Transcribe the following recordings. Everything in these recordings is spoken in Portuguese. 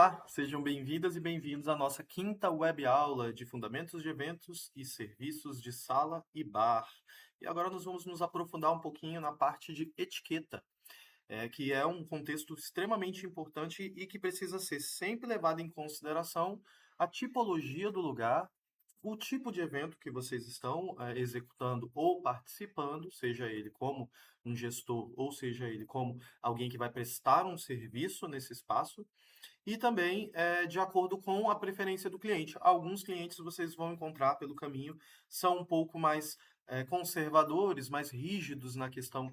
Olá, sejam bem-vindas e bem-vindos à nossa quinta web aula de Fundamentos de Eventos e Serviços de Sala e Bar. E agora nós vamos nos aprofundar um pouquinho na parte de etiqueta, que é um contexto extremamente importante e que precisa ser sempre levado em consideração a tipologia do lugar, o tipo de evento que vocês estão executando ou participando, seja ele como um gestor ou seja ele como alguém que vai prestar um serviço nesse espaço, e também de acordo com a preferência do cliente. Alguns clientes vocês vão encontrar pelo caminho são um pouco mais conservadores, mais rígidos na questão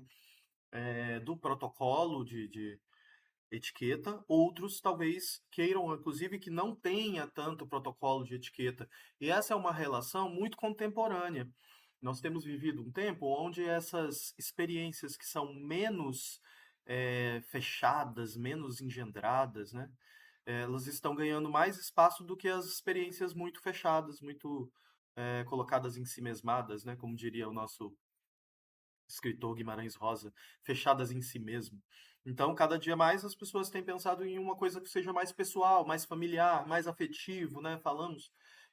do protocolo de etiqueta. Outros talvez queiram, inclusive, que não tenha tanto protocolo de etiqueta. E essa é uma relação muito contemporânea. Nós temos vivido um tempo onde essas experiências que são menos fechadas, menos engendradas, né? Elas estão ganhando mais espaço do que as experiências muito fechadas, muito colocadas em si mesmadas, né? Como diria o nosso escritor Guimarães Rosa, fechadas em si mesmo. Então, cada dia mais as pessoas têm pensado em uma coisa que seja mais pessoal, mais familiar, mais afetivo, né? Falamos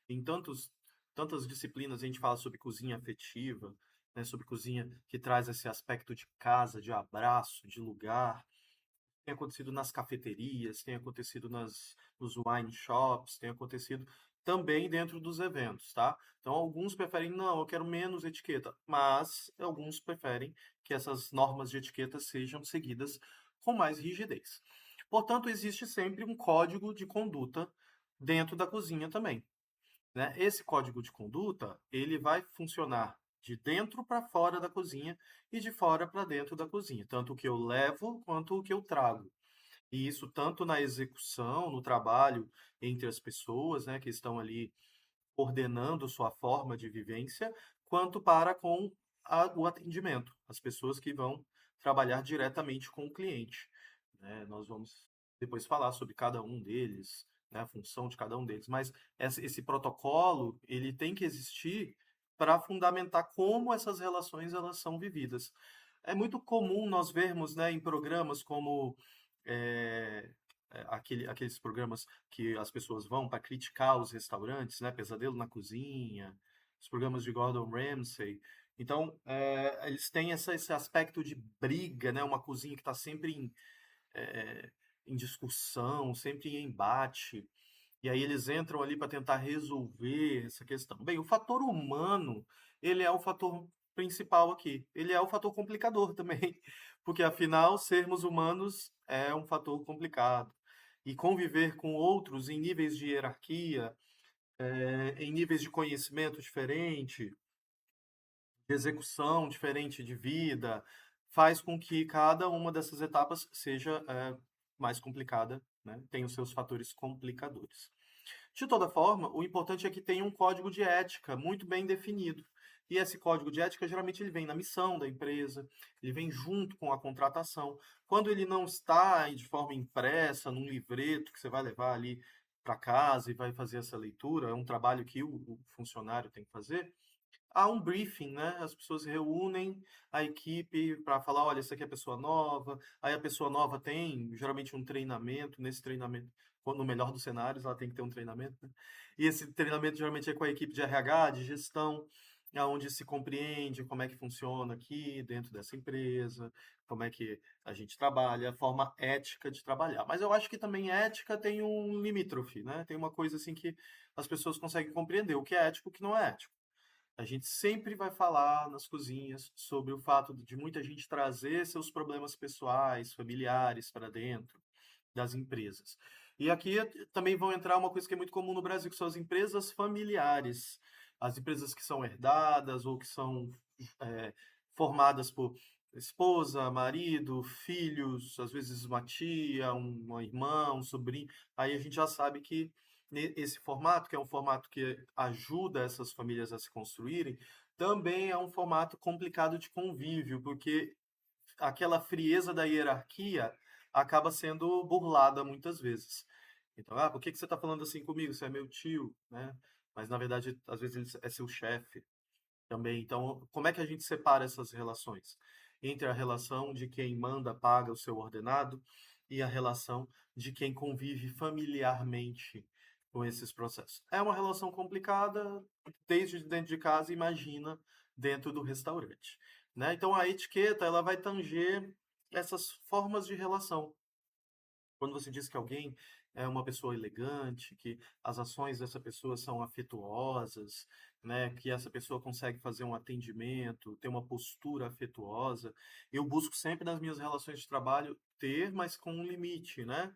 em tantas disciplinas, a gente fala sobre cozinha afetiva, né? Sobre cozinha que traz esse aspecto de casa, de abraço, de lugar. Tem acontecido nas cafeterias, tem acontecido nos wine shops, tem acontecido também dentro dos eventos, tá? Então, alguns preferem, não, eu quero menos etiqueta, mas alguns preferem que essas normas de etiqueta sejam seguidas com mais rigidez. Portanto, existe sempre um código de conduta dentro da cozinha também, né? Esse código de conduta, ele vai funcionar de dentro para fora da cozinha e de fora para dentro da cozinha, tanto o que eu levo quanto o que eu trago. E isso tanto na execução, no trabalho entre as pessoas, né, que estão ali ordenando sua forma de vivência, quanto para com o atendimento, as pessoas que vão trabalhar diretamente com o cliente, né? Nós vamos depois falar sobre cada um deles, né, a função de cada um deles, mas esse protocolo ele tem que existir para fundamentar como essas relações elas são vividas. É muito comum nós vermos, né, em programas como é, aqueles programas que as pessoas vão para criticar os restaurantes, né, Pesadelo na Cozinha, os programas de Gordon Ramsay. Então, eles têm esse aspecto de briga, né, uma cozinha que está sempre eh, em discussão, sempre em embate. E aí eles entram ali para tentar resolver essa questão. Bem, o fator humano, ele é o fator principal aqui. Ele é o fator complicador também, porque afinal, sermos humanos é um fator complicado. E conviver com outros em níveis de hierarquia, em níveis de conhecimento diferente, de execução diferente de vida, faz com que cada uma dessas etapas seja mais complicada, né? Tem os seus fatores complicadores. De toda forma, o importante é que tenha um código de ética muito bem definido. E esse código de ética, geralmente, ele vem na missão da empresa, ele vem junto com a contratação. Quando ele não está de forma impressa, num livreto que você vai levar ali para casa e vai fazer essa leitura, é um trabalho que o funcionário tem que fazer, há um briefing, né? As pessoas reúnem a equipe para falar, olha, essa aqui é a pessoa nova. Aí a pessoa nova tem geralmente um treinamento. Nesse treinamento, no melhor dos cenários, ela tem que ter um treinamento, né? E esse treinamento geralmente é com a equipe de RH, de gestão, onde se compreende como é que funciona aqui dentro dessa empresa, como é que a gente trabalha, a forma ética de trabalhar. Mas eu acho que também ética tem um limítrofe, né? Tem uma coisa assim que as pessoas conseguem compreender o que é ético e o que não é ético. A gente sempre vai falar nas cozinhas sobre o fato de muita gente trazer seus problemas pessoais, familiares para dentro das empresas. E aqui também vão entrar uma coisa que é muito comum no Brasil, que são as empresas familiares. As empresas que são herdadas ou que são é, formadas por esposa, marido, filhos, às vezes uma tia, uma irmã, um sobrinho. Aí a gente já sabe que esse formato, que é um formato que ajuda essas famílias a se construírem, também é um formato complicado de convívio, porque aquela frieza da hierarquia acaba sendo burlada muitas vezes. Então, por que você está falando assim comigo? Você é meu tio, né? Mas na verdade, às vezes ele é seu chefe também. Então, como é que a gente separa essas relações? Entre a relação de quem manda, paga o seu ordenado e a relação de quem convive familiarmente com esses processos. É uma relação complicada, desde dentro de casa, imagina dentro do restaurante, né? Então a etiqueta ela vai tanger essas formas de relação. Quando você diz que alguém é uma pessoa elegante, que as ações dessa pessoa são afetuosas, né, que essa pessoa consegue fazer um atendimento, ter uma postura afetuosa, eu busco sempre nas minhas relações de trabalho ter, mas com um limite, né?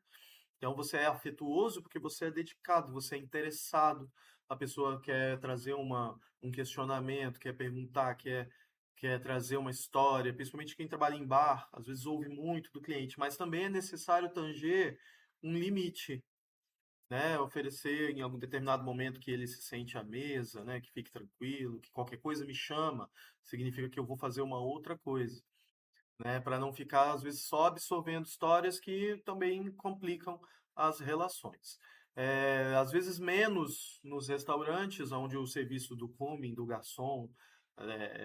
Então você é afetuoso porque você é dedicado, você é interessado, a pessoa quer trazer um questionamento, quer perguntar, quer trazer uma história, principalmente quem trabalha em bar, às vezes ouve muito do cliente, mas também é necessário tanger um limite, né? Oferecer em algum determinado momento que ele se sente à mesa, né? Que fique tranquilo, que qualquer coisa me chama, significa que eu vou fazer uma outra coisa, né? Para não ficar, às vezes, só absorvendo histórias que também complicam as relações. Às vezes, menos nos restaurantes, onde o serviço do commis, do garçom,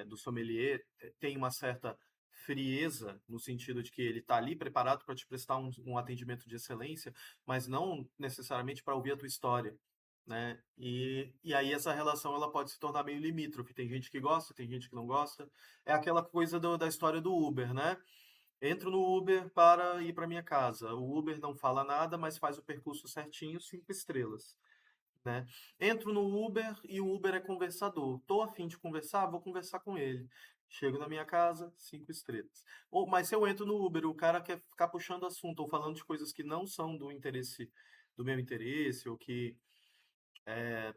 do sommelier, tem uma certa frieza, no sentido de que ele está ali preparado para te prestar um atendimento de excelência, mas não necessariamente para ouvir a tua história. Né? E aí essa relação ela pode se tornar meio limítrofe. Tem gente que gosta, tem gente que não gosta. É aquela coisa da história do Uber, né? Entro no Uber para ir para minha casa. O Uber não fala nada, mas faz o percurso certinho, 5 estrelas, né? Entro no Uber e o Uber é conversador. Tô a fim de conversar, vou conversar com ele. Chego na minha casa, 5 estrelas. Mas se eu entro no Uber, o cara quer ficar puxando assunto ou falando de coisas que não são do meu interesse, ou que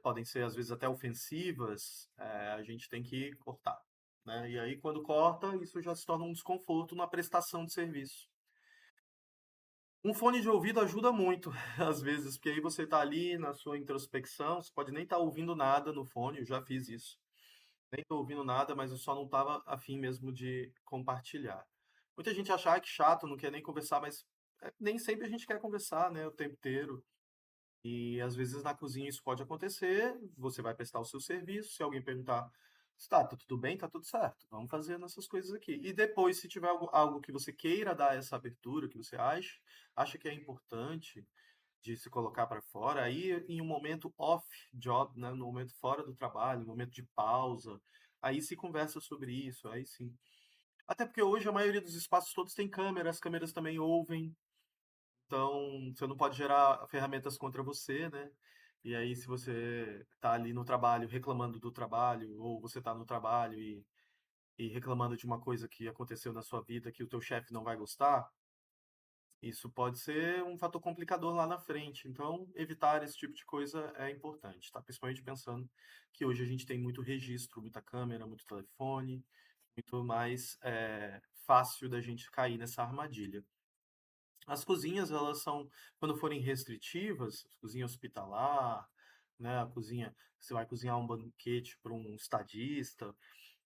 podem ser às vezes até ofensivas, a gente tem que cortar, né? E aí quando corta, isso já se torna um desconforto na prestação de serviço. Um fone de ouvido ajuda muito, às vezes, porque aí você está ali na sua introspecção, você pode nem estar ouvindo nada no fone, eu já fiz isso. Nem estou ouvindo nada, mas eu só não estava afim mesmo de compartilhar. Muita gente acha "Ai, que chato, não quer nem conversar", mas nem sempre a gente quer conversar, né, o tempo inteiro. E às vezes na cozinha isso pode acontecer, você vai prestar o seu serviço, se alguém perguntar, tá tudo bem, tá tudo certo, vamos fazendo essas coisas aqui. E depois, se tiver algo que você queira dar essa abertura, que você acha que é importante de se colocar para fora, aí em um momento off job, né, no momento fora do trabalho, no momento de pausa, aí se conversa sobre isso, aí sim. Até porque hoje a maioria dos espaços todos tem câmera, as câmeras também ouvem, então, você não pode gerar ferramentas contra você, né? E aí, se você tá ali no trabalho reclamando do trabalho, ou você tá no trabalho e reclamando de uma coisa que aconteceu na sua vida que o teu chefe não vai gostar, isso pode ser um fator complicador lá na frente. Então, evitar esse tipo de coisa é importante, tá? Principalmente pensando que hoje a gente tem muito registro, muita câmera, muito telefone, muito mais fácil da gente cair nessa armadilha. As cozinhas, elas são, quando forem restritivas, cozinha hospitalar, né, a cozinha, você vai cozinhar um banquete para um estadista,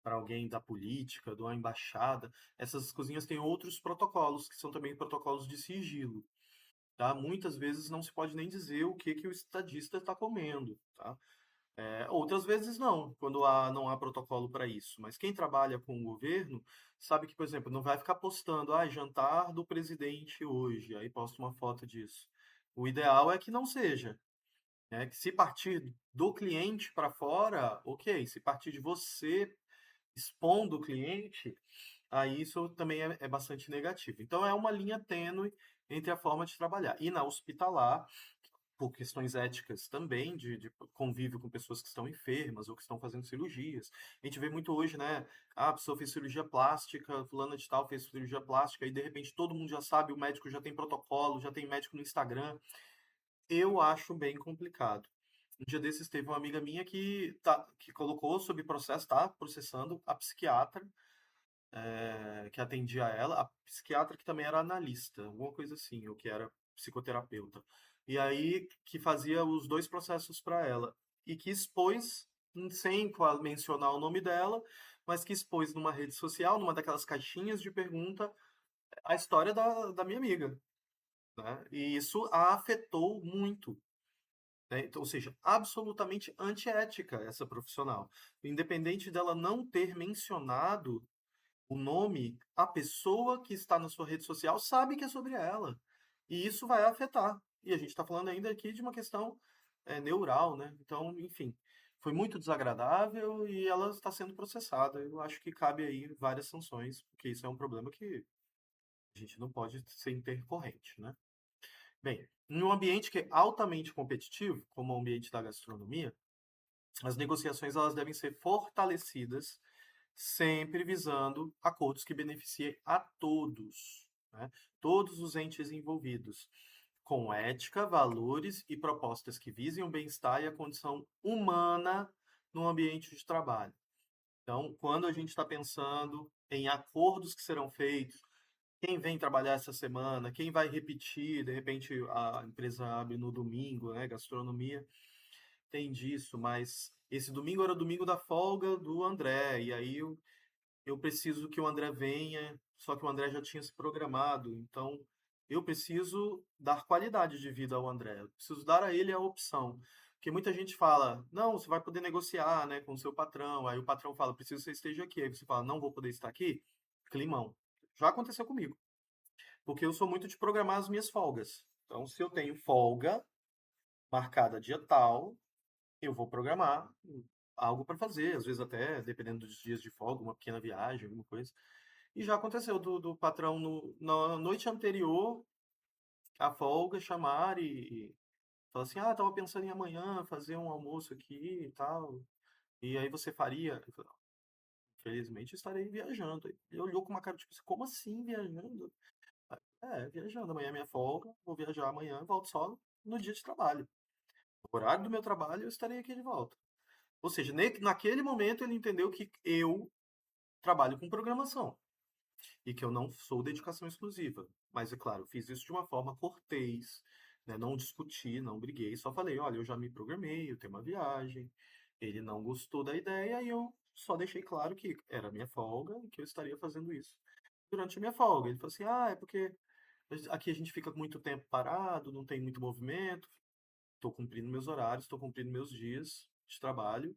para alguém da política, de uma embaixada, essas cozinhas têm outros protocolos, que são também protocolos de sigilo, tá? Muitas vezes não se pode nem dizer o que que o estadista está comendo, tá? Outras vezes não, quando não há protocolo para isso. Mas quem trabalha com o governo sabe que, por exemplo, não vai ficar postando, jantar do presidente hoje, aí posta uma foto disso. O ideal é que não seja, né? Que se partir do cliente para fora, ok. Se partir de você expondo o cliente, aí isso também é bastante negativo. Então é uma linha tênue entre a forma de trabalhar. E na hospitalar, por questões éticas também, de convívio com pessoas que estão enfermas ou que estão fazendo cirurgias. A gente vê muito hoje, né? A pessoa fez cirurgia plástica, fulana de tal fez cirurgia plástica, e de repente todo mundo já sabe, o médico já tem protocolo, já tem médico no Instagram. Eu acho bem complicado. Um dia desses teve uma amiga minha que colocou sob processo, tá processando a psiquiatra que atendia ela, a psiquiatra que também era analista, alguma coisa assim, ou que era psicoterapeuta. E aí que fazia os dois processos para ela e que expôs, sem mencionar o nome dela, mas que expôs numa rede social, numa daquelas caixinhas de pergunta, a história da minha amiga, né? E isso a afetou muito. Né? Então, ou seja, absolutamente antiética essa profissional. Independente dela não ter mencionado o nome, a pessoa que está na sua rede social sabe que é sobre ela. E isso vai afetar. E a gente está falando ainda aqui de uma questão neural, né? Então, enfim, foi muito desagradável e ela está sendo processada. Eu acho que cabe aí várias sanções, porque isso é um problema que a gente não pode ser intercorrente, né? Bem, em um ambiente que é altamente competitivo, como o ambiente da gastronomia, as negociações elas devem ser fortalecidas, sempre visando acordos que beneficiem a todos, né? Todos os entes envolvidos, com ética, valores e propostas que visem o bem-estar e a condição humana no ambiente de trabalho. Então, quando a gente está pensando em acordos que serão feitos, quem vem trabalhar essa semana, quem vai repetir, de repente a empresa abre no domingo, né? Gastronomia tem disso, mas esse domingo era o domingo da folga do André, e aí eu preciso que o André venha, só que o André já tinha se programado, então eu preciso dar qualidade de vida ao André, eu preciso dar a ele a opção. Porque muita gente fala, não, você vai poder negociar, né, com o seu patrão, aí o patrão fala, preciso que você esteja aqui, aí você fala, não vou poder estar aqui, climão. Já aconteceu comigo, porque eu sou muito de programar as minhas folgas. Então, se eu tenho folga marcada dia tal, eu vou programar algo para fazer, às vezes até, dependendo dos dias de folga, uma pequena viagem, alguma coisa. E já aconteceu do patrão na noite anterior à folga chamar e falar assim, ah, tava pensando em amanhã fazer um almoço aqui e tal. E aí você faria? Eu falei, infelizmente estarei viajando. Ele olhou com uma cara tipo, como assim viajando? Viajando. Amanhã é minha folga, vou viajar amanhã, volto só no dia de trabalho. No horário do meu trabalho, eu estarei aqui de volta. Ou seja, naquele momento ele entendeu que eu trabalho com programação e que eu não sou dedicação exclusiva. Mas, é claro, eu fiz isso de uma forma cortês, né? Não discuti, não briguei, só falei, olha, eu já me programei, eu tenho uma viagem. Ele não gostou da ideia e eu só deixei claro que era minha folga e que eu estaria fazendo isso durante a minha folga. Ele falou assim, ah, é porque aqui a gente fica muito tempo parado, não tem muito movimento, estou cumprindo meus horários, estou cumprindo meus dias de trabalho.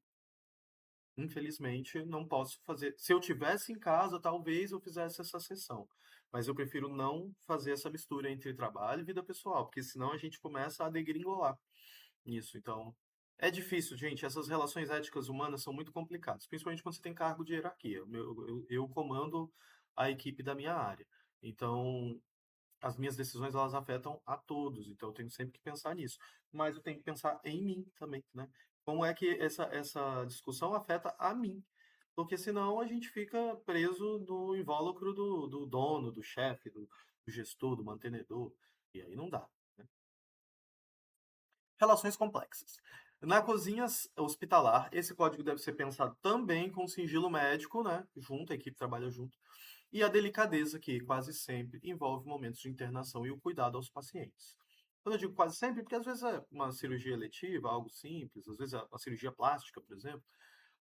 Infelizmente, não posso fazer. Se eu tivesse em casa, talvez eu fizesse essa sessão. Mas eu prefiro não fazer essa mistura entre trabalho e vida pessoal, porque senão a gente começa a degringolar nisso. Então, é difícil, gente. Essas relações éticas humanas são muito complicadas, principalmente quando você tem cargo de hierarquia. Eu comando a equipe da minha área. Então, as minhas decisões elas afetam a todos, então eu tenho sempre que pensar nisso. Mas eu tenho que pensar em mim também, né? Como é que essa discussão afeta a mim? Porque senão a gente fica preso no invólucro do dono, do chefe, do gestor, do mantenedor, e aí não dá, né? Relações complexas. Na cozinha hospitalar, esse código deve ser pensado também com sigilo médico, né? Junto, a equipe trabalha junto e a delicadeza, que quase sempre envolve momentos de internação e o cuidado aos pacientes. Quando eu digo quase sempre, porque às vezes é uma cirurgia eletiva, algo simples, às vezes é uma cirurgia plástica, por exemplo,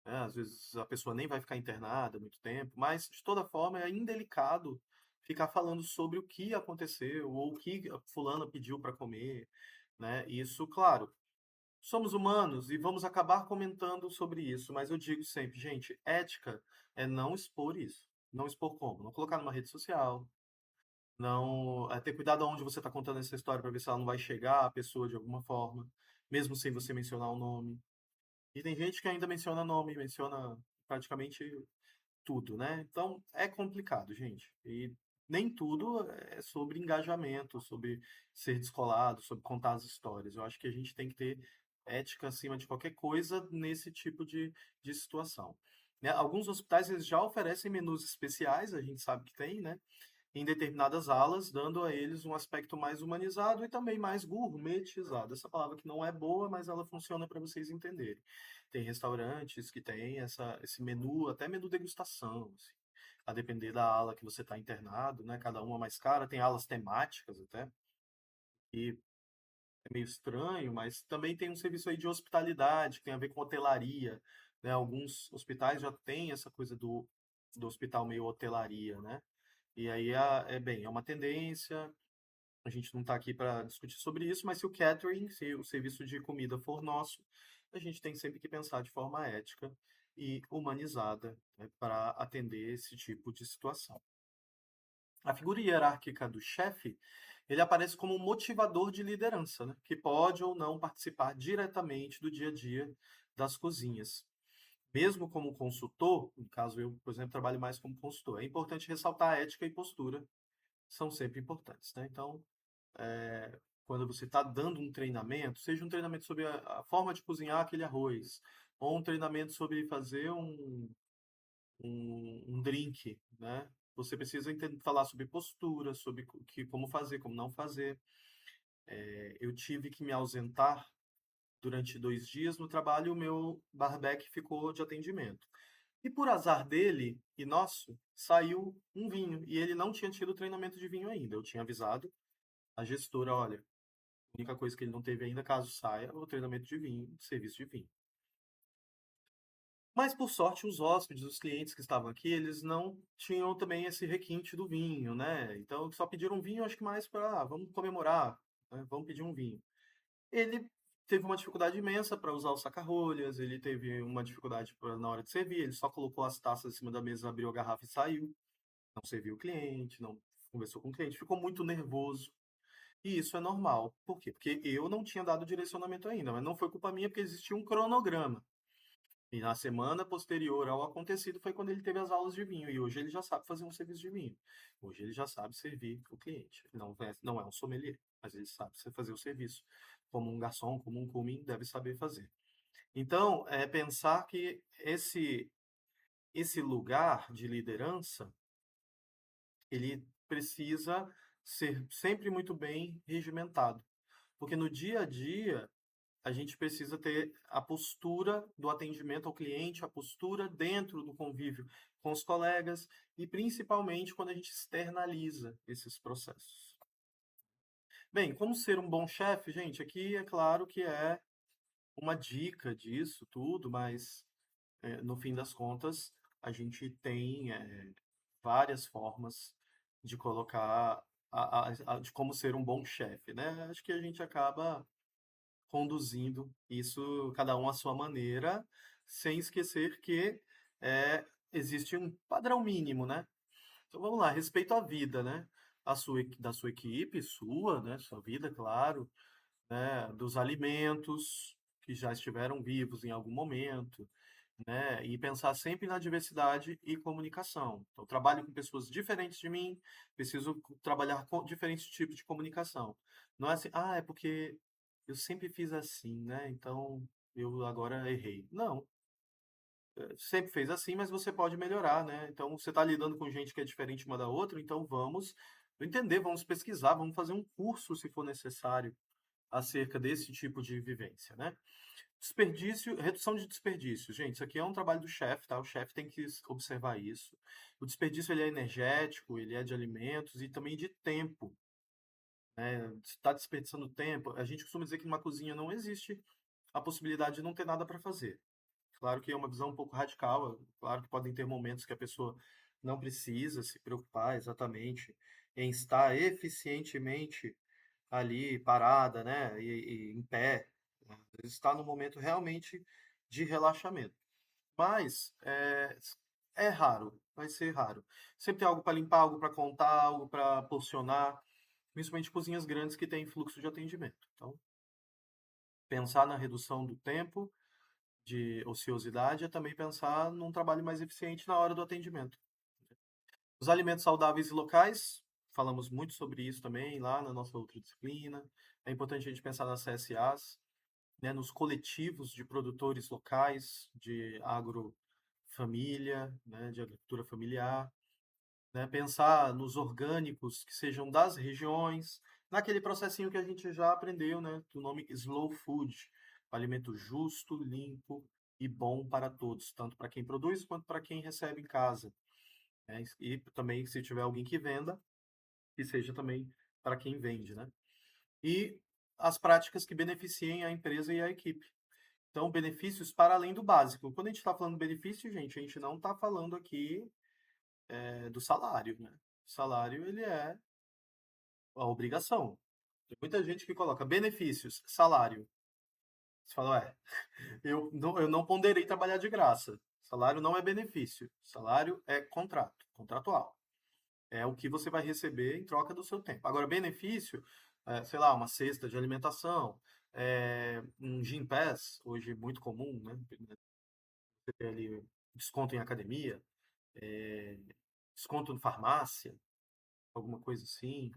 né? Às vezes a pessoa nem vai ficar internada muito tempo, mas de toda forma é indelicado ficar falando sobre o que aconteceu ou o que a fulana pediu para comer, né? Isso, claro, somos humanos e vamos acabar comentando sobre isso, mas eu digo sempre, gente, ética é não expor isso. Não expor como? Não colocar numa rede social, não ter cuidado aonde você está contando essa história para ver se ela não vai chegar à pessoa de alguma forma, mesmo sem você mencionar o nome. E tem gente que ainda menciona nome, menciona praticamente tudo, né? Então é complicado, gente. E nem tudo é sobre engajamento, sobre ser descolado, sobre contar as histórias. Eu acho que a gente tem que ter ética acima de qualquer coisa nesse tipo de situação. Né? Alguns hospitais eles já oferecem menus especiais, a gente sabe que tem, né? Em determinadas alas, dando a eles um aspecto mais humanizado e também mais gourmetizado. Essa palavra que não é boa, mas ela funciona para vocês entenderem. Tem restaurantes que têm esse menu, até menu degustação, assim, a depender da ala que você está internado, né? Cada uma mais cara, tem alas temáticas até, e é meio estranho, mas também tem um serviço aí de hospitalidade, que tem a ver com hotelaria, né? Alguns hospitais já têm essa coisa do hospital meio hotelaria, né? E aí é uma tendência. A gente não está aqui para discutir sobre isso, mas se o catering, se o serviço de comida for nosso, a gente tem sempre que pensar de forma ética e humanizada, né, para atender esse tipo de situação. A figura hierárquica do chefe, ele aparece como um motivador de liderança, né? Que pode ou não participar diretamente do dia a dia das cozinhas. Mesmo como consultor, no caso eu, por exemplo, trabalho mais como consultor, é importante ressaltar a ética e postura, são sempre importantes, né? Então, quando você está dando um treinamento, seja um treinamento sobre a forma de cozinhar aquele arroz, ou um treinamento sobre fazer um drink, né? Você precisa falar sobre postura, sobre como fazer, como não fazer. Eu tive que me ausentar durante 2 dias no trabalho e o meu barback ficou de atendimento. E por azar dele e nosso, saiu um vinho. E ele não tinha tido treinamento de vinho ainda. Eu tinha avisado a gestora, olha, a única coisa que ele não teve ainda, caso saia, é o treinamento de vinho, de serviço de vinho. Mas, por sorte, os hóspedes, os clientes que estavam aqui, eles não tinham também esse requinte do vinho, né? Então, só pediram vinho, acho que mais para, vamos comemorar, né? Vamos pedir um vinho. Ele teve uma dificuldade imensa para usar o saca-rolhas, ele teve uma dificuldade na hora de servir, ele só colocou as taças em cima da mesa, abriu a garrafa e saiu. Não serviu o cliente, não conversou com o cliente, ficou muito nervoso. E isso é normal. Por quê? Porque eu não tinha dado direcionamento ainda, mas não foi culpa minha, porque existia um cronograma. E na semana posterior ao acontecido foi quando ele teve as aulas de vinho. E hoje ele já sabe fazer um serviço de vinho. Hoje ele já sabe servir o cliente. Não é um sommelier, mas ele sabe fazer o serviço. Como um garçom, como um cumin, deve saber fazer. Então, é pensar que esse lugar de liderança, ele precisa ser sempre muito bem regimentado. Porque no dia a dia, a gente precisa ter a postura do atendimento ao cliente, a postura dentro do convívio com os colegas e principalmente quando a gente externaliza esses processos. Bem, como ser um bom chefe, gente, aqui é claro que é uma dica disso tudo, mas no fim das contas a gente tem várias formas de colocar de como ser um bom chefe, né? Acho que a gente acaba conduzindo isso, cada um à sua maneira, sem esquecer que existe um padrão mínimo, né? Então vamos lá, respeito à vida, né? Da sua equipe, sua, né? Sua vida, claro, né? Dos alimentos que já estiveram vivos em algum momento, né? E pensar sempre na diversidade e comunicação. Então, eu trabalho com pessoas diferentes de mim, preciso trabalhar com diferentes tipos de comunicação. Não é assim, é porque eu sempre fiz assim, né? Então eu agora errei. Não, sempre fez assim, mas você pode melhorar, né? Então você está lidando com gente que é diferente uma da outra, então vamos entender, vamos pesquisar, vamos fazer um curso se for necessário acerca desse tipo de vivência, né? Desperdício, redução de desperdício. Gente, isso aqui é um trabalho do chefe, tá? O chefe tem que observar isso. O desperdício ele é energético, ele é de alimentos e também de tempo, né? Se está desperdiçando tempo, a gente costuma dizer que numa cozinha não existe a possibilidade de não ter nada para fazer. Claro que é uma visão um pouco radical, claro que podem ter momentos que a pessoa não precisa se preocupar exatamente em estar eficientemente ali parada, né, e em pé, né? Às vezes está num momento realmente de relaxamento. Mas é raro, vai ser raro. Sempre tem algo para limpar, algo para contar, algo para porcionar, principalmente cozinhas grandes que têm fluxo de atendimento. Então, pensar na redução do tempo de ociosidade é também pensar num trabalho mais eficiente na hora do atendimento. Os alimentos saudáveis e locais, falamos muito sobre isso também lá na nossa outra disciplina. É importante a gente pensar nas CSAs, né, nos coletivos de produtores locais, de agrofamília, né, de agricultura familiar, né, pensar nos orgânicos que sejam das regiões, naquele processinho que a gente já aprendeu, né, do nome Slow Food, alimento justo, limpo e bom para todos, tanto para quem produz quanto para quem recebe em casa, né, e também se tiver alguém que venda, que seja também para quem vende, né? E as práticas que beneficiem a empresa e a equipe. Então, benefícios para além do básico. Quando a gente está falando benefício, gente, a gente não está falando aqui do salário, né? O salário, ele é a obrigação. Tem muita gente que coloca benefícios, salário. Você fala, eu não ponderei trabalhar de graça. Salário não é benefício. Salário é contrato, contratual. É o que você vai receber em troca do seu tempo. Agora, benefício, sei lá, uma cesta de alimentação, um Gym Pass, hoje muito comum, né? Você ter ali desconto em academia, é, desconto em farmácia, alguma coisa assim,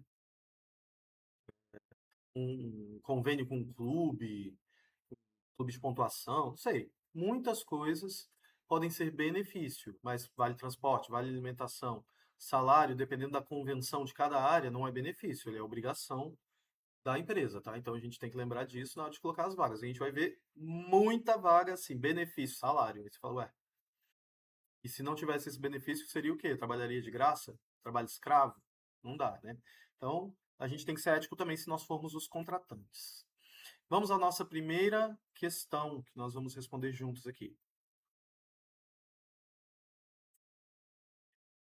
um convênio com um clube de pontuação, não sei. Muitas coisas podem ser benefício, mas vale transporte, vale alimentação, salário, dependendo da convenção de cada área, não é benefício, ele é obrigação da empresa, tá? Então a gente tem que lembrar disso na hora de colocar as vagas. A gente vai ver muita vaga assim, benefício, salário. Aí você fala, ué, e se não tivesse esse benefício, seria o quê? Trabalharia de graça? Trabalho escravo? Não dá, né? Então, a gente tem que ser ético também se nós formos os contratantes. Vamos à nossa primeira questão, que nós vamos responder juntos aqui.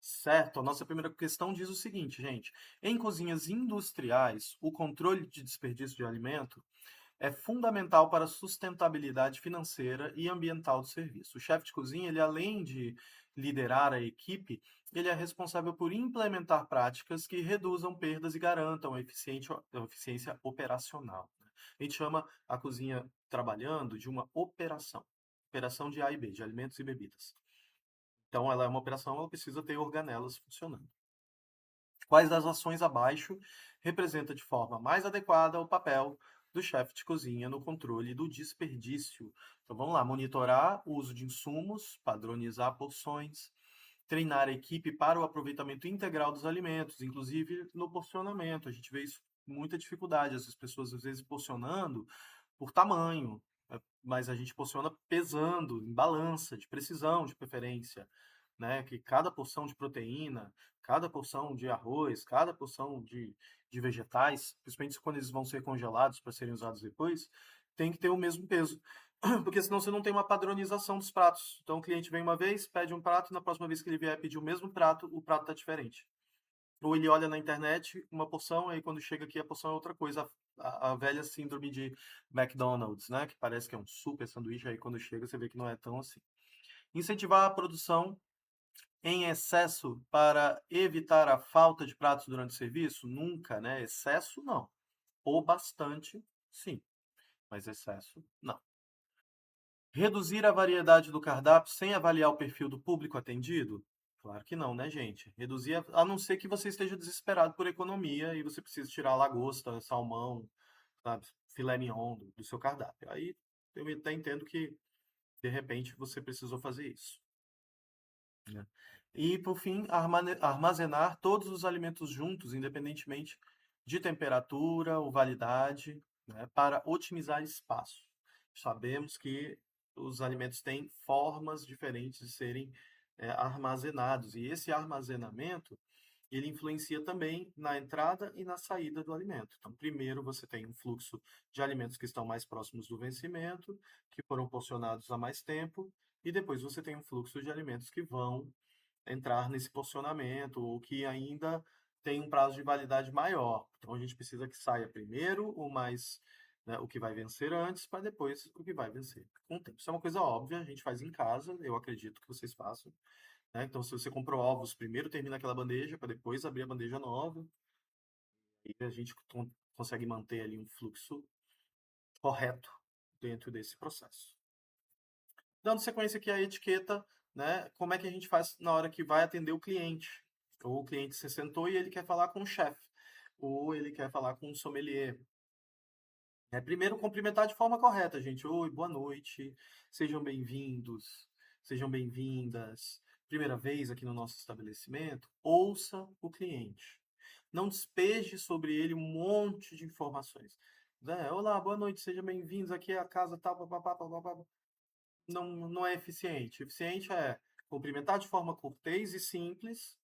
Certo, a nossa primeira questão diz o seguinte, gente. Em cozinhas industriais, o controle de desperdício de alimento é fundamental para a sustentabilidade financeira e ambiental do serviço. O chefe de cozinha, ele além de liderar a equipe, ele é responsável por implementar práticas que reduzam perdas e garantam a eficiência operacional, né? A gente chama a cozinha trabalhando de uma operação. Operação de A e B, de alimentos e bebidas. Então, ela é uma operação, ela precisa ter organelas funcionando. Quais das ações abaixo representa de forma mais adequada o papel do chefe de cozinha no controle do desperdício? Então vamos lá, monitorar o uso de insumos, padronizar porções, treinar a equipe para o aproveitamento integral dos alimentos, inclusive no porcionamento. A gente vê isso com muita dificuldade, as pessoas às vezes porcionando por tamanho, mas a gente porciona pesando, em balança, de precisão, de preferência, né? Que cada porção de proteína, cada porção de arroz, cada porção de vegetais, principalmente quando eles vão ser congelados para serem usados depois, tem que ter o mesmo peso. Porque senão você não tem uma padronização dos pratos. Então o cliente vem uma vez, pede um prato, na próxima vez que ele vier pedir o mesmo prato, o prato está diferente. Ou ele olha na internet uma porção, aí quando chega aqui a porção é outra coisa. A velha síndrome de McDonald's, né? Que parece que é um super sanduíche, aí quando chega você vê que não é tão assim. Incentivar a produção em excesso para evitar a falta de pratos durante o serviço? Nunca, né? Excesso, não. Ou bastante, sim. Mas excesso, não. Reduzir a variedade do cardápio sem avaliar o perfil do público atendido? Claro que não, né, gente? Reduzir, a não ser que você esteja desesperado por economia e você precisa tirar lagosta, salmão, sabe, filé mignon do seu cardápio. Aí eu até entendo que, de repente, você precisou fazer isso, né? E, por fim, armazenar todos os alimentos juntos, independentemente de temperatura ou validade, né, para otimizar espaço. Sabemos que os alimentos têm formas diferentes de serem armazenados, e esse armazenamento ele influencia também na entrada e na saída do alimento. Então, primeiro você tem um fluxo de alimentos que estão mais próximos do vencimento, que foram porcionados há mais tempo, e depois você tem um fluxo de alimentos que vão entrar nesse porcionamento ou que ainda tem um prazo de validade maior. Então a gente precisa que saia primeiro o mais, né, o que vai vencer antes, para depois o que vai vencer com o tempo. Isso é uma coisa óbvia, a gente faz em casa, eu acredito que vocês façam, né? Então se você comprou ovos, primeiro termina aquela bandeja para depois abrir a bandeja nova e a gente consegue manter ali um fluxo correto dentro desse processo. Dando sequência aqui à etiqueta, né? Como é que a gente faz na hora que vai atender o cliente? Ou o cliente se sentou e ele quer falar com o chefe, ou ele quer falar com o sommelier. Primeiro, cumprimentar de forma correta, gente. Oi, boa noite, sejam bem-vindos, sejam bem-vindas. Primeira vez aqui no nosso estabelecimento, ouça o cliente. Não despeje sobre ele um monte de informações. Né? Olá, boa noite, sejam bem-vindos. Aqui é a casa tal, papapá, papapá. Não é eficiente. Eficiente é cumprimentar de forma cortês e simples,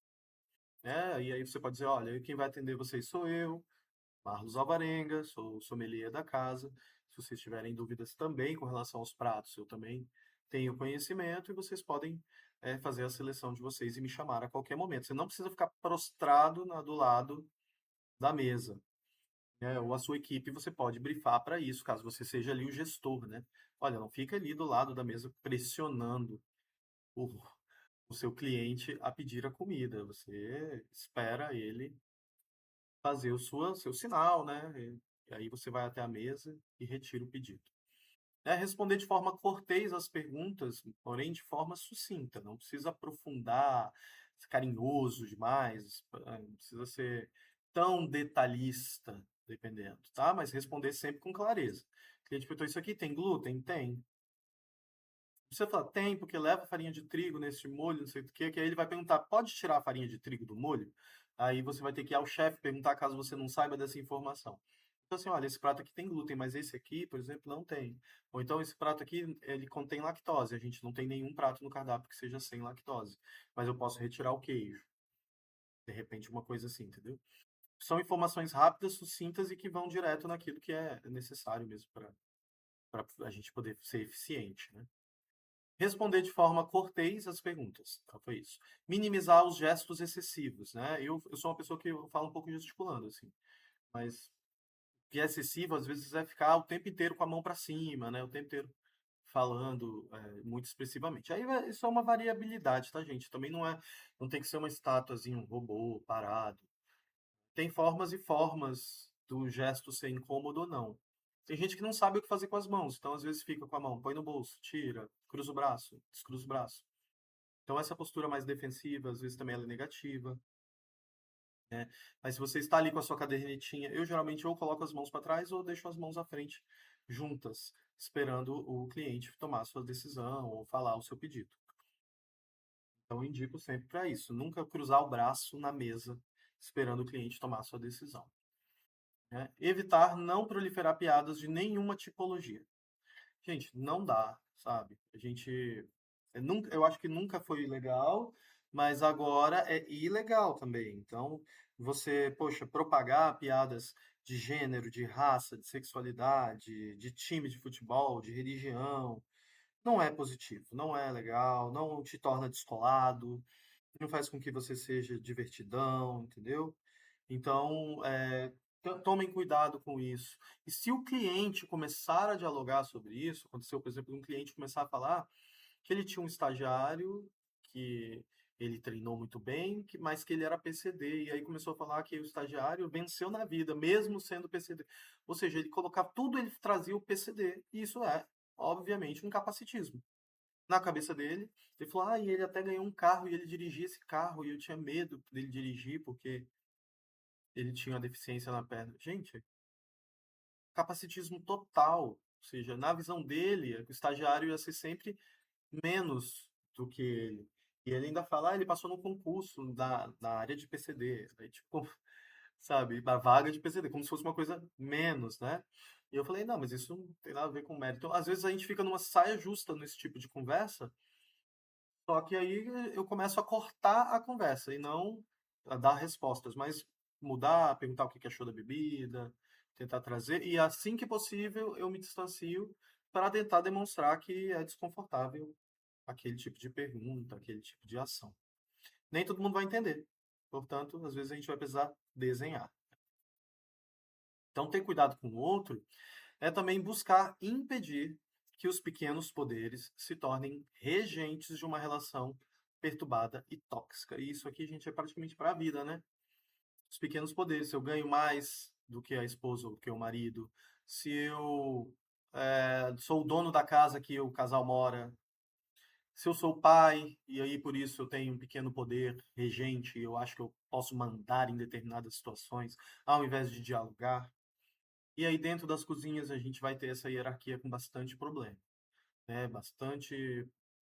né? E aí você pode dizer, olha, quem vai atender vocês sou eu, Marlos Alvarenga, sou sommelier da casa. Se vocês tiverem dúvidas também com relação aos pratos, eu também tenho conhecimento e vocês podem fazer a seleção de vocês e me chamar a qualquer momento. Você não precisa ficar prostrado do lado da mesa, né? Ou a sua equipe você pode brifar para isso, caso você seja ali o gestor, né? Olha, não fica ali do lado da mesa pressionando o seu cliente a pedir a comida. Você espera ele fazer seu sinal, né? E aí você vai até a mesa e retira o pedido. Responder de forma cortês as perguntas, porém de forma sucinta. Não precisa aprofundar, ser carinhoso demais, não precisa ser tão detalhista, dependendo, tá? Mas responder sempre com clareza. O cliente perguntou: isso aqui tem glúten? Tem. Você fala: tem, porque leva farinha de trigo nesse molho, não sei o quê, que aí ele vai perguntar: pode tirar a farinha de trigo do molho? Aí você vai ter que ir ao chefe perguntar caso você não saiba dessa informação. Então, assim, olha, esse prato aqui tem glúten, mas esse aqui, por exemplo, não tem. Ou então, esse prato aqui, ele contém lactose. A gente não tem nenhum prato no cardápio que seja sem lactose. Mas eu posso retirar o queijo. De repente, uma coisa assim, entendeu? São informações rápidas, sucintas e que vão direto naquilo que é necessário mesmo para a gente poder ser eficiente, né? Responder de forma cortês as perguntas. Então, foi isso. Minimizar os gestos excessivos, né? Eu sou uma pessoa que eu falo um pouco gesticulando, assim. Mas que é excessivo, às vezes, é ficar o tempo inteiro com a mão para cima, né? O tempo inteiro falando muito expressivamente. Aí isso é uma variabilidade, tá, gente? Também não tem que ser uma estátuazinha, um robô parado. Tem formas e formas do gesto ser incômodo ou não. Tem gente que não sabe o que fazer com as mãos, então às vezes fica com a mão, põe no bolso, tira, cruza o braço, descruza o braço. Então essa postura mais defensiva, às vezes também ela é negativa, né? Mas se você está ali com a sua cadernetinha, eu geralmente ou coloco as mãos para trás ou deixo as mãos à frente juntas, esperando o cliente tomar a sua decisão ou falar o seu pedido. Então eu indico sempre para isso, nunca cruzar o braço na mesa esperando o cliente tomar a sua decisão, né? Evitar não proliferar piadas de nenhuma tipologia. Gente, não dá, sabe? A gente. Eu acho que nunca foi legal, mas agora é ilegal também. Então, você, poxa, propagar piadas de gênero, de raça, de sexualidade, de time de futebol, de religião, não é positivo, não é legal, não te torna descolado, não faz com que você seja divertidão, entendeu? Então, tomem cuidado com isso. E se o cliente começar a dialogar sobre isso, aconteceu, por exemplo, um cliente começar a falar que ele tinha um estagiário que ele treinou muito bem, mas que ele era PCD, e aí começou a falar que o estagiário venceu na vida, mesmo sendo PCD. Ou seja, ele colocava tudo, ele trazia o PCD, e isso é, obviamente, um capacitismo. Na cabeça dele, ele falou: ah, e ele até ganhou um carro e ele dirigia esse carro, e eu tinha medo dele dirigir porque ele tinha uma deficiência na perna. Gente, capacitismo total. Ou seja, na visão dele, o estagiário ia ser sempre menos do que ele. E ele ainda fala: ah, ele passou no concurso da área de PCD. Aí, tipo, sabe, da vaga de PCD, como se fosse uma coisa menos, né? E eu falei: não, mas isso não tem nada a ver com mérito. Então, às vezes a gente fica numa saia justa nesse tipo de conversa, só que aí eu começo a cortar a conversa e não a dar respostas, mas mudar, perguntar o que achou da bebida, tentar trazer, e assim que possível eu me distancio para tentar demonstrar que é desconfortável aquele tipo de pergunta, aquele tipo de ação. Nem todo mundo vai entender, portanto, às vezes a gente vai precisar desenhar. Então, ter cuidado com o outro é também buscar impedir que os pequenos poderes se tornem regentes de uma relação perturbada e tóxica. E isso aqui, gente, é praticamente para a vida, né? Os pequenos poderes. Se eu ganho mais do que a esposa ou do que o marido, se eu sou o dono da casa que o casal mora, se eu sou pai e aí por isso eu tenho um pequeno poder regente, eu acho que eu posso mandar em determinadas situações, ao invés de dialogar. E aí dentro das cozinhas a gente vai ter essa hierarquia com bastante problema, né? Bastante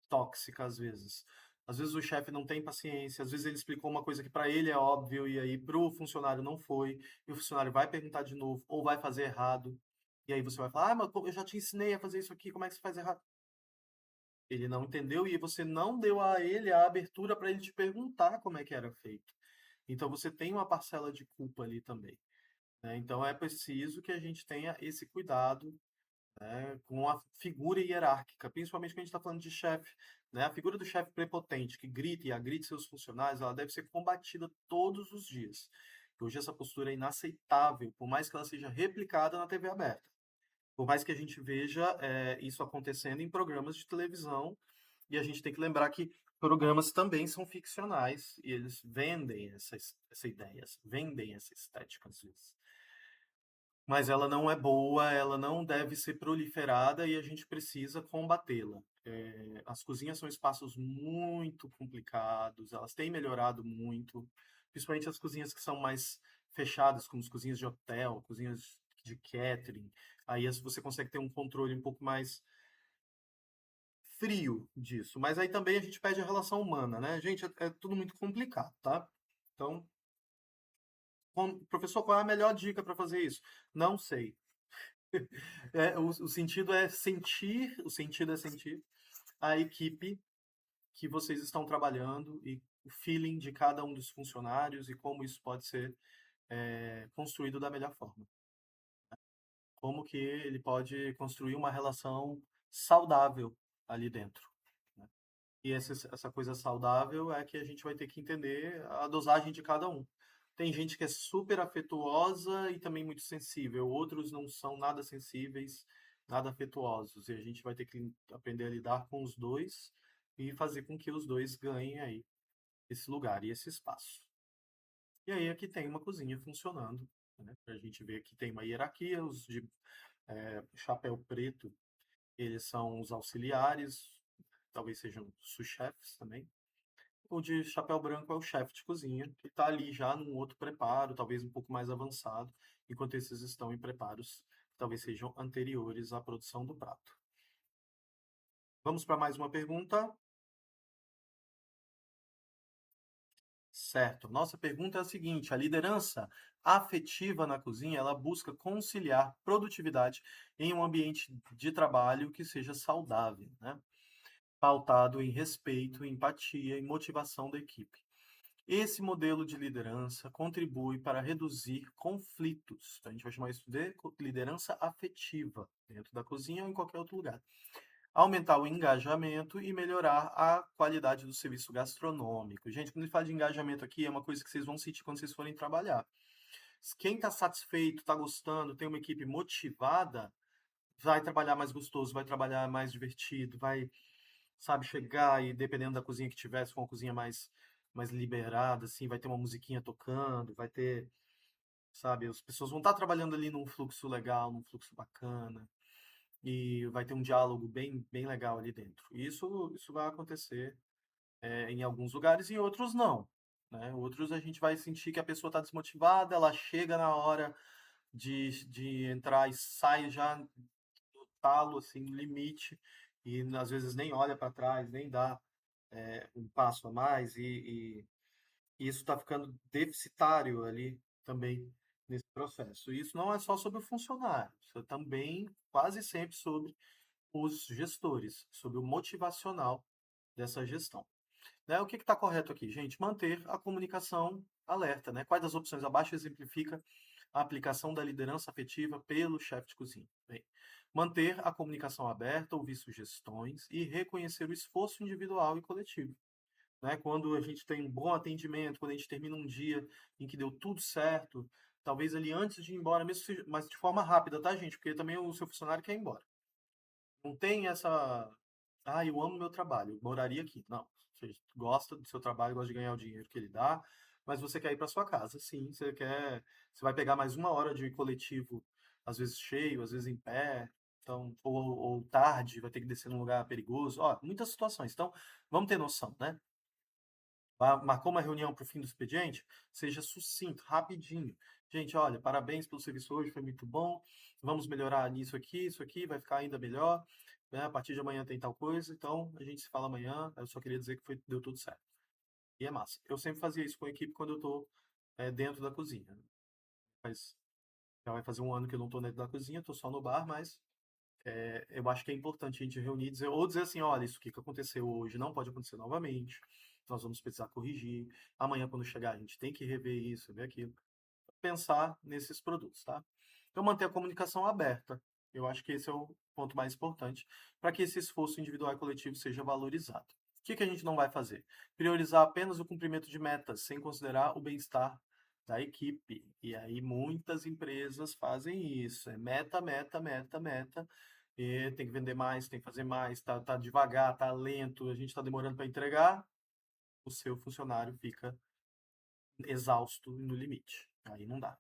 tóxica às vezes. Às vezes o chefe não tem paciência, às vezes ele explicou uma coisa que para ele é óbvio e aí para o funcionário não foi, e o funcionário vai perguntar de novo ou vai fazer errado. E aí você vai falar: "Ah, mas eu já te ensinei a fazer isso aqui, como é que você faz errado?" Ele não entendeu e você não deu a ele a abertura para ele te perguntar como é que era feito. Então você tem uma parcela de culpa ali também, né? Então é preciso que a gente tenha esse cuidado, né, com a figura hierárquica, principalmente quando a gente está falando de chefe, né? A figura do chefe prepotente que grita e agride seus funcionários, ela deve ser combatida todos os dias. Hoje essa postura é inaceitável, por mais que ela seja replicada na TV aberta. Por mais que a gente veja isso acontecendo em programas de televisão, e a gente tem que lembrar que Programas também são ficcionais e eles vendem essa ideia, vendem essa estética às vezes. Mas ela não é boa, ela não deve ser proliferada e a gente precisa combatê-la. As cozinhas são espaços muito complicados, elas têm melhorado muito, principalmente as cozinhas que são mais fechadas, como as cozinhas de hotel, cozinhas de catering. Aí você consegue ter um controle um pouco mais frio disso. Mas aí também a gente perde a relação humana, né? Gente, é tudo muito complicado, tá? Então, professor, qual é a melhor dica para fazer isso? Não sei. O sentido é sentir, o sentido é sentir a equipe que vocês estão trabalhando e o feeling de cada um dos funcionários e como isso pode ser construído da melhor forma. Como que ele pode construir uma relação saudável ali dentro, né? E essa coisa saudável é que a gente vai ter que entender a dosagem de cada um. Tem gente que é super afetuosa e também muito sensível, outros não são nada sensíveis, nada afetuosos, e a gente vai ter que aprender a lidar com os dois e fazer com que os dois ganhem aí esse lugar e esse espaço. E aí aqui tem uma cozinha funcionando, né? A gente vê que tem uma hierarquia, os de chapéu preto, eles são os auxiliares, talvez sejam sous-chefes também. O de chapéu branco é o chefe de cozinha, que está ali já num outro preparo, talvez um pouco mais avançado, enquanto esses estão em preparos que talvez sejam anteriores à produção do prato. Vamos para mais uma pergunta? Certo. Nossa pergunta é a seguinte: a liderança afetiva na cozinha, ela busca conciliar produtividade em um ambiente de trabalho que seja saudável, né? Pautado em respeito, empatia e motivação da equipe. Esse modelo de liderança contribui para reduzir conflitos. A gente vai chamar isso de liderança afetiva, dentro da cozinha ou em qualquer outro lugar. Aumentar o engajamento e melhorar a qualidade do serviço gastronômico. Gente, quando a gente fala de engajamento aqui, é uma coisa que vocês vão sentir quando vocês forem trabalhar. Quem está satisfeito, está gostando, tem uma equipe motivada, vai trabalhar mais gostoso, vai trabalhar mais divertido, vai, sabe, chegar e dependendo da cozinha que tivesse, com uma cozinha mais liberada, assim, vai ter uma musiquinha tocando, vai ter, sabe, as pessoas vão estar trabalhando ali num fluxo legal, num fluxo bacana, e vai ter um diálogo bem legal ali dentro. E isso vai acontecer em alguns lugares e em outros não, né? Outros a gente vai sentir que a pessoa está desmotivada, ela chega na hora de entrar e sai já no talo, assim, no limite, e às vezes nem olha para trás, nem dá um passo a mais, e isso está ficando deficitário ali também nesse processo. E isso não é só sobre o funcionário, isso é também quase sempre sobre os gestores, sobre o motivacional dessa gestão. Né? O que está correto aqui, gente? Manter a comunicação alerta. Né? Quais das opções abaixo exemplifica a aplicação da liderança afetiva pelo chefe de cozinha? Bem, manter a comunicação aberta, ouvir sugestões e reconhecer o esforço individual e coletivo. Né? Quando a gente tem um bom atendimento, quando a gente termina um dia em que deu tudo certo, talvez ali antes de ir embora, mesmo mas de forma rápida, tá, gente? Porque também o seu funcionário quer ir embora. Não tem essa. Ah, eu amo meu trabalho, eu moraria aqui. Não. Você gosta do seu trabalho, gosta de ganhar o dinheiro que ele dá, mas você quer ir para sua casa. Sim, você quer. Você vai pegar mais uma hora de coletivo, às vezes cheio, às vezes em pé. Então, ou tarde, vai ter que descer num lugar perigoso. Ó, muitas situações. Então, vamos ter noção, né? Marcou uma reunião para o fim do expediente? Seja sucinto, rapidinho. Gente, olha, parabéns pelo serviço hoje, foi muito bom. Vamos melhorar nisso aqui, isso aqui, vai ficar ainda melhor. Né? A partir de amanhã tem tal coisa, então a gente se fala amanhã. Eu só queria dizer que deu tudo certo. E é massa. Eu sempre fazia isso com a equipe quando eu estou dentro da cozinha. Né? Mas já vai fazer um ano que eu não estou dentro da cozinha, estou só no bar, mas eu acho que é importante a gente reunir dizer, ou dizer assim, olha, isso aqui que aconteceu hoje não pode acontecer novamente, nós vamos precisar corrigir, amanhã quando chegar a gente tem que rever isso, rever aquilo, pensar nesses produtos, tá? Então manter a comunicação aberta, eu acho que esse é o ponto mais importante, para que esse esforço individual e coletivo seja valorizado. O que a gente não vai fazer? Priorizar apenas o cumprimento de metas, sem considerar o bem-estar da equipe. E aí muitas empresas fazem isso. É meta, meta, meta, meta. E tem que vender mais, tem que fazer mais, tá devagar, tá lento, a gente está demorando para entregar. o seu funcionário fica exausto e no limite. Aí não dá.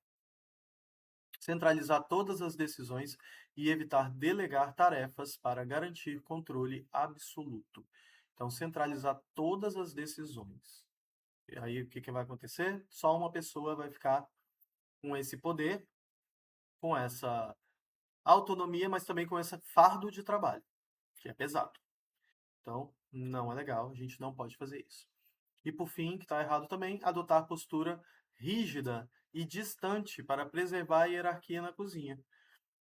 Centralizar todas as decisões e evitar delegar tarefas para garantir controle absoluto. Então, centralizar todas as decisões. E aí, o que que vai acontecer? Só uma pessoa vai ficar com esse poder, com essa autonomia, mas também com esse fardo de trabalho, que é pesado. Então, não é legal, a gente não pode fazer isso. E por fim, que está errado também, adotar postura rígida e distante para preservar a hierarquia na cozinha.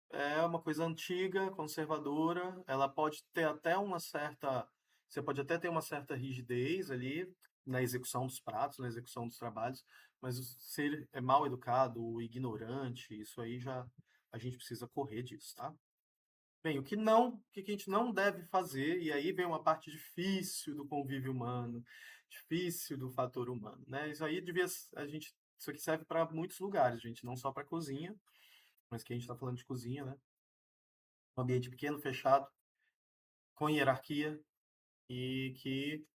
É uma coisa antiga, conservadora, ela pode ter até uma certa. Você pode até ter uma certa rigidez ali na execução dos pratos, na execução dos trabalhos, mas se ele é mal educado, ignorante, isso aí já a gente precisa correr disso, tá? Bem, o que a gente não deve fazer, e aí vem uma parte difícil do convívio humano, difícil do fator humano, né? Isso aí devia, a gente, isso aqui serve para muitos lugares, gente, não só para cozinha, mas que a gente está falando de cozinha, né? Um ambiente pequeno, fechado, com hierarquia e que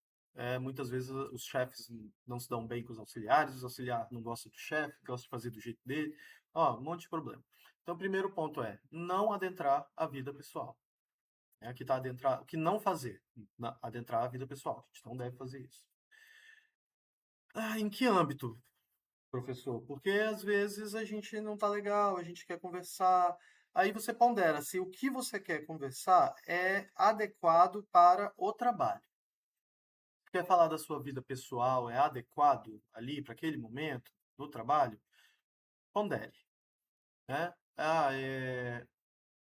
muitas vezes os chefes não se dão bem com os auxiliares não gostam do chefe, gostam de fazer do jeito dele, ó, um monte de problema. Então, o primeiro ponto é não adentrar a vida pessoal. Aqui está adentrar, o que não fazer, adentrar a vida pessoal. A gente não deve fazer isso. Ah, em que âmbito, professor? Porque às vezes a gente não tá legal, a gente quer conversar. Aí você pondera se o que você quer conversar é adequado para o trabalho. Quer falar da sua vida pessoal, é adequado ali para aquele momento no trabalho? Pondere, né?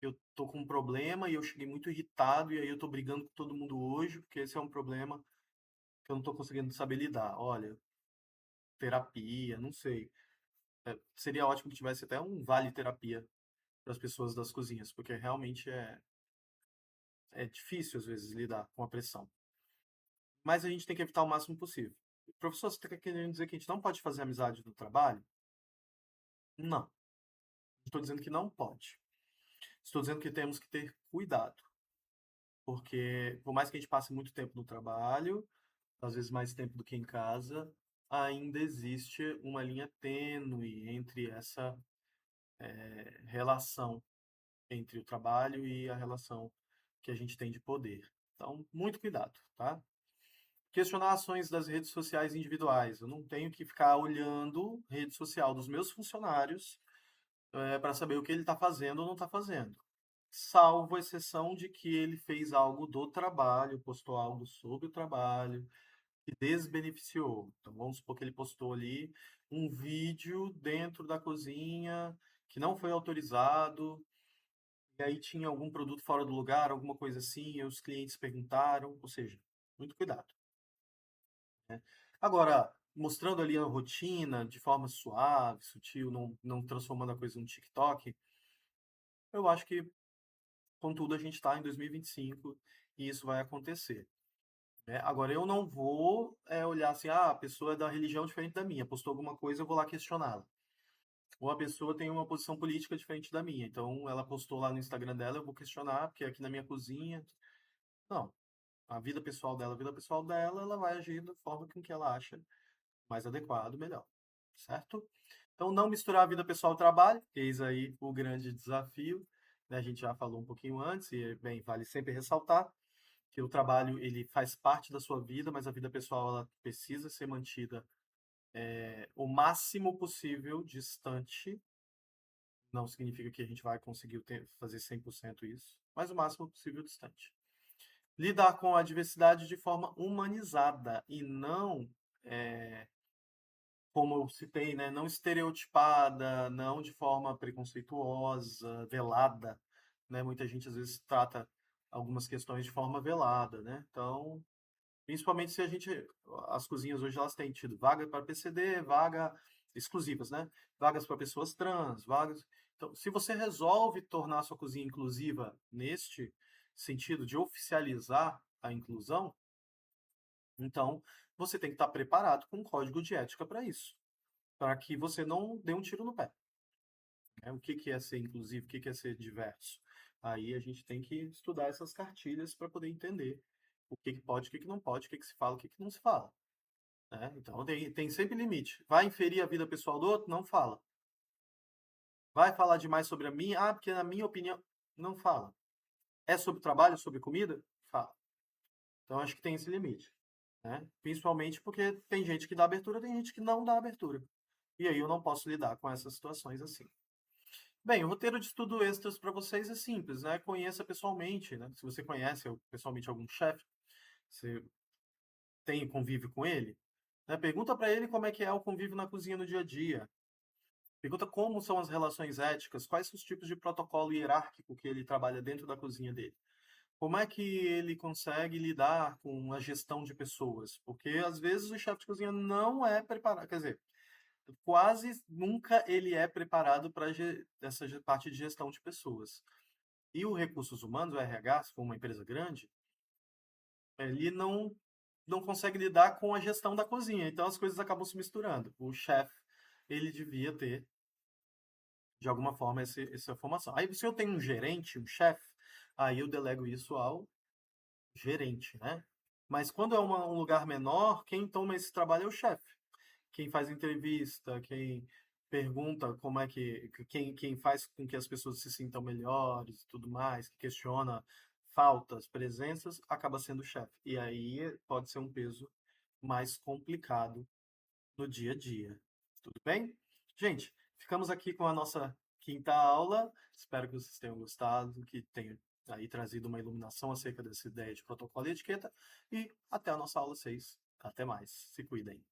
Eu tô com um problema e eu cheguei muito irritado e aí eu tô brigando com todo mundo hoje porque esse é um problema que eu não tô conseguindo saber lidar. Olha, terapia, não sei. Seria ótimo que tivesse até um vale terapia para as pessoas das cozinhas, porque realmente é difícil às vezes lidar com a pressão. Mas a gente tem que evitar o máximo possível. Professor, você está querendo dizer que a gente não pode fazer amizade no trabalho? Não. Estou dizendo que não pode. Estou dizendo que temos que ter cuidado, porque por mais que a gente passe muito tempo no trabalho, às vezes mais tempo do que em casa, ainda existe uma linha tênue entre essa relação entre o trabalho e a relação que a gente tem de poder. Então, muito cuidado, tá? Questionar ações das redes sociais individuais. Eu não tenho que ficar olhando rede social dos meus funcionários para saber o que ele está fazendo ou não está fazendo. Salvo exceção de que ele fez algo do trabalho, postou algo sobre o trabalho, que desbeneficiou. Então, vamos supor que ele postou ali um vídeo dentro da cozinha que não foi autorizado, e aí tinha algum produto fora do lugar, alguma coisa assim, e os clientes perguntaram, ou seja, muito cuidado, né? Agora, mostrando ali a rotina de forma suave, sutil, não transformando a coisa num TikTok, eu acho que, contudo, a gente está em 2025 e isso vai acontecer, né? Agora, eu não vou olhar assim, ah, a pessoa é da religião diferente da minha, postou alguma coisa, eu vou lá questioná-la. Ou a pessoa tem uma posição política diferente da minha, então ela postou lá no Instagram dela, eu vou questionar, porque aqui na minha cozinha. Não, a vida pessoal dela, ela vai agir da forma com que ela acha mais adequado, melhor, certo? Então, não misturar a vida pessoal e trabalho, eis aí o grande desafio, né? A gente já falou um pouquinho antes, e, bem, vale sempre ressaltar que o trabalho, ele faz parte da sua vida, mas a vida pessoal, ela precisa ser mantida o máximo possível distante. Não significa que a gente vai conseguir fazer 100% isso, mas o máximo possível distante. Lidar com a diversidade de forma humanizada e não, é, como eu citei, né, não estereotipada, não de forma preconceituosa, velada, né? Muita gente às vezes trata algumas questões de forma velada, né? Então, principalmente se a gente, as cozinhas hoje elas têm tido vaga para PCD, vaga exclusivas, né? Vagas para pessoas trans, vagas. Então, se você resolve tornar a sua cozinha inclusiva neste sentido de oficializar a inclusão, então você tem que estar preparado com um código de ética para isso, para que você não dê um tiro no pé, né? O que que é ser inclusivo, o que que é ser diverso? Aí a gente tem que estudar essas cartilhas para poder entender o que que pode, o que que não pode, o que que se fala, o que que não se fala. né? Então tem sempre limite. Vai inferir a vida pessoal do outro? Não fala. Vai falar demais sobre a minha? Ah, porque na minha opinião, não fala. É sobre trabalho, sobre comida? Fala. Então acho que tem esse limite, né? Principalmente porque tem gente que dá abertura, tem gente que não dá abertura. E aí eu não posso lidar com essas situações assim. Bem, o roteiro de estudo extras para vocês é simples, né? Conheça pessoalmente, né? Se você conhece pessoalmente algum chefe, você tem convívio com ele, né? Pergunta para ele como é que é o convívio na cozinha no dia a dia. Pergunta como são as relações éticas, quais são os tipos de protocolo hierárquico que ele trabalha dentro da cozinha dele. Como é que ele consegue lidar com a gestão de pessoas? Porque às vezes o chefe de cozinha não é preparado, quer dizer, quase nunca ele é preparado para essa parte de gestão de pessoas. E o recursos humanos, o RH, se for uma empresa grande, ele não consegue lidar com a gestão da cozinha. Então as coisas acabam se misturando. O chefe, ele devia ter, de alguma forma, essa formação. Aí se eu tenho um gerente, um chefe, aí eu delego isso ao gerente, né? Mas quando é um lugar menor, quem toma esse trabalho é o chefe. Quem faz entrevista, quem pergunta como é quem faz com que as pessoas se sintam melhores e tudo mais, que questiona faltas, presenças, acaba sendo o chefe. E aí pode ser um peso mais complicado no dia a dia. Tudo bem? Gente, ficamos aqui com a nossa quinta aula. Espero que vocês tenham gostado, que tenha aí trazido uma iluminação acerca dessa ideia de protocolo e etiqueta. E até a nossa aula 6. Até mais. Se cuidem.